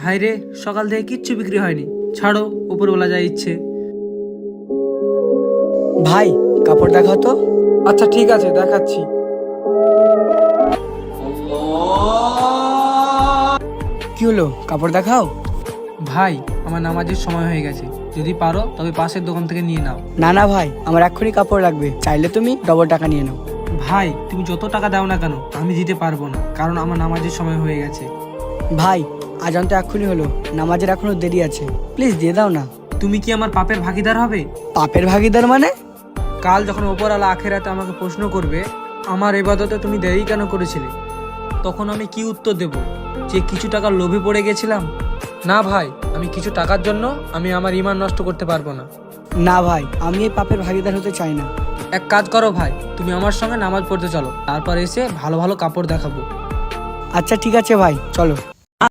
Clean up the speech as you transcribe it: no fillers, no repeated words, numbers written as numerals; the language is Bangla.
হায় রে, সকাল থেকে কিচ্ছু বিক্রি হয়নি। ছাড়ো, উপরওয়ালা যা ইচ্ছে। ভাই কাপড় দেখাও তো। আচ্ছা ঠিক আছে, দেখাচ্ছি। কি হলো, কাপড় দেখাও। ভাই, আমার নামাজের সময় হয়ে গেছে, যদি পারো তবে পাশের দোকান থেকে নিয়ে নাও। না না ভাই, আমার এক্ষুনি কাপড় লাগবে, চাইলে তুমি ডবল টাকা নিয়ে নাও। ভাই, তুমি যত টাকা দাও না কেন আমি দিতে পারবো না, কারণ আমার নামাজের সময় হয়ে গেছে। ভাই আজান তো এক্ষুনি হলো, নামাজের এখনো দেরি আছে, প্লিজ দিয়ে দাও না। তুমি কি আমার পাপের ভাগিদার হবে? পাপের ভাগিদার মানে? কাল যখন ওপরওয়ালা আখেরাতে আমাকে প্রশ্ন করবে আমার ইবাদতে তুমি দেরি কেন করেছিলে, তখন আমি কি উত্তর দেব? যে কিছু টাকার লোভে পড়ে গেছিলাম? না ভাই, আমি কিছু টাকার জন্য আমি আমার ঈমান নষ্ট করতে পারবো না। না ভাই, আমি এই পাপের ভাগিদার হতে চাই না। এক কাজ করো ভাই, তুমি আমার সঙ্গে নামাজ পড়তে চলো, তারপর এসে ভালো ভালো কাপড় দেখাবো। আচ্ছা ঠিক আছে ভাই, চলো।